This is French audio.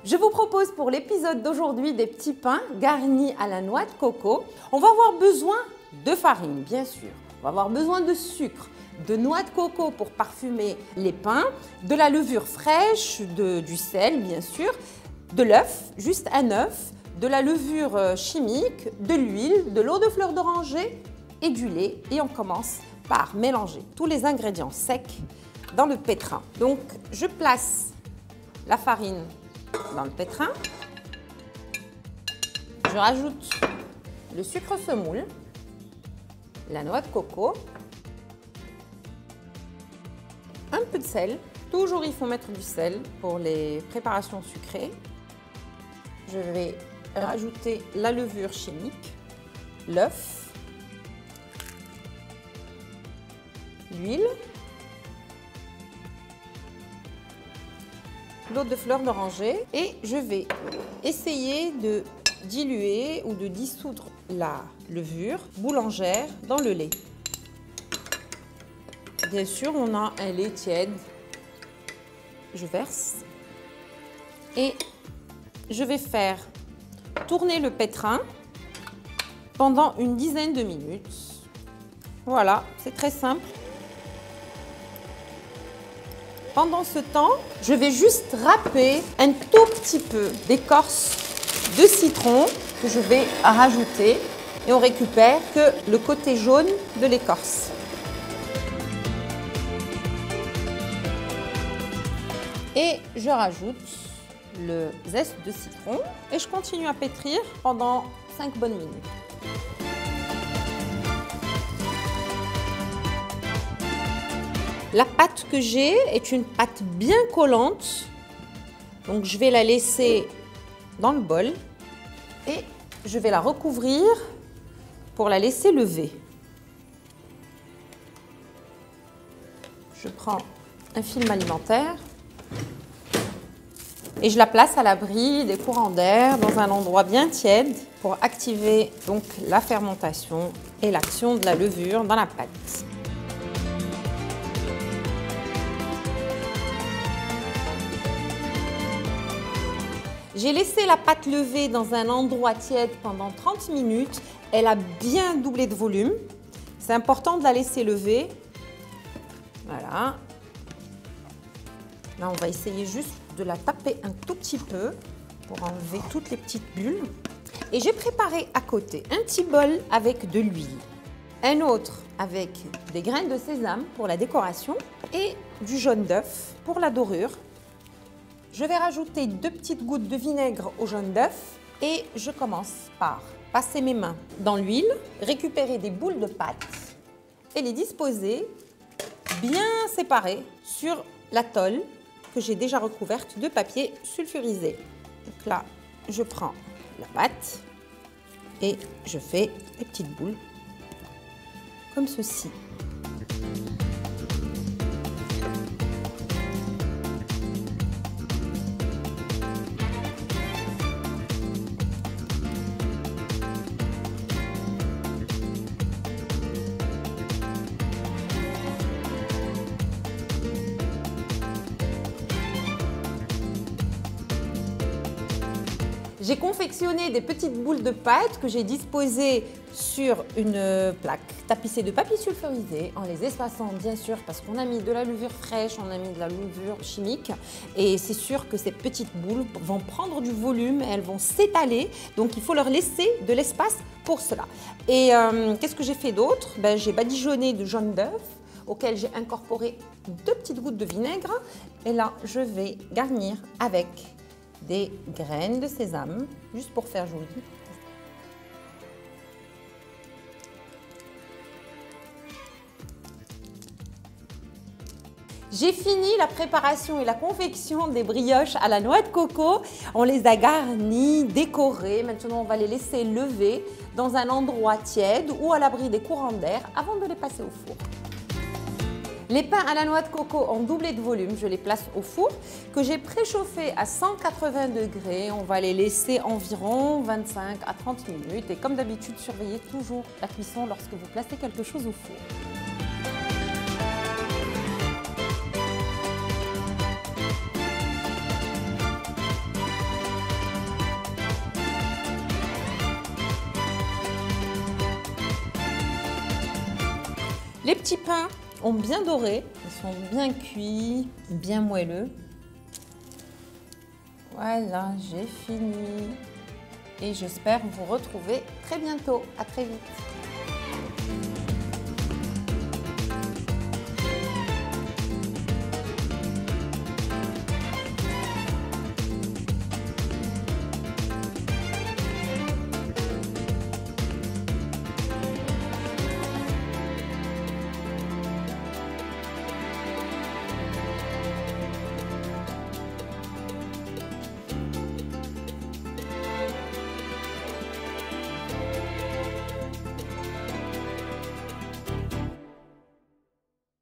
Je vous propose pour l'épisode d'aujourd'hui des petits pains garnis à la noix de coco. On va avoir besoin de farine, bien sûr. On va avoir besoin de sucre, de noix de coco pour parfumer les pains, de la levure fraîche, du sel, bien sûr, de l'œuf, juste un œuf, de la levure chimique, de l'huile, de l'eau de fleur d'oranger et du lait. Et on commence par mélanger tous les ingrédients secs dans le pétrin. Donc, je place la farine dans le pétrin. Je rajoute le sucre semoule, la noix de coco, un peu de sel. Toujours, il faut mettre du sel pour les préparations sucrées. Je vais rajouter la levure chimique, l'œuf, l'huile, l'eau de fleur d'oranger et je vais essayer de diluer ou de dissoudre la levure boulangère dans le lait. Bien sûr, on a un lait tiède. Je verse et je vais faire tourner le pétrin pendant une dizaine de minutes. Voilà, c'est très simple. Pendant ce temps, je vais juste râper un tout petit peu d'écorce de citron que je vais rajouter et on récupère que le côté jaune de l'écorce. Et je rajoute le zeste de citron et je continue à pétrir pendant 5 bonnes minutes. La pâte que j'ai est une pâte bien collante, donc je vais la laisser dans le bol et je vais la recouvrir pour la laisser lever. Je prends un film alimentaire et je la place à l'abri des courants d'air dans un endroit bien tiède pour activer donc la fermentation et l'action de la levure dans la pâte. J'ai laissé la pâte lever dans un endroit tiède pendant 30 minutes. Elle a bien doublé de volume. C'est important de la laisser lever. Voilà. Là, on va essayer juste de la taper un tout petit peu pour enlever toutes les petites bulles. Et j'ai préparé à côté un petit bol avec de l'huile, un autre avec des graines de sésame pour la décoration et du jaune d'œuf pour la dorure. Je vais rajouter 2 petites gouttes de vinaigre au jaune d'œuf et je commence par passer mes mains dans l'huile, récupérer des boules de pâte et les disposer bien séparées sur la tôle que j'ai déjà recouverte de papier sulfurisé. Donc là, je prends la pâte et je fais des petites boules comme ceci. J'ai confectionné des petites boules de pâte que j'ai disposées sur une plaque tapissée de papier sulfurisé en les espaçant bien sûr parce qu'on a mis de la levure fraîche, on a mis de la levure chimique et c'est sûr que ces petites boules vont prendre du volume, elles vont s'étaler donc il faut leur laisser de l'espace pour cela. Et qu'est-ce que j'ai fait d'autre? J'ai badigeonné de jaune d'œuf auquel j'ai incorporé 2 petites gouttes de vinaigre et là je vais garnir avec des graines de sésame, juste pour faire joli. J'ai fini la préparation et la confection des brioches à la noix de coco. On les a garnies, décorées. Maintenant, on va les laisser lever dans un endroit tiède ou à l'abri des courants d'air avant de les passer au four. Les pains à la noix de coco ont doublé de volume, je les place au four que j'ai préchauffé à 180 degrés. On va les laisser environ 25 à 30 minutes et comme d'habitude, surveillez toujours la cuisson lorsque vous placez quelque chose au four. Les petits pains ont bien doré, ils sont bien cuits, bien moelleux. Voilà, j'ai fini. Et j'espère vous retrouver très bientôt. À très vite.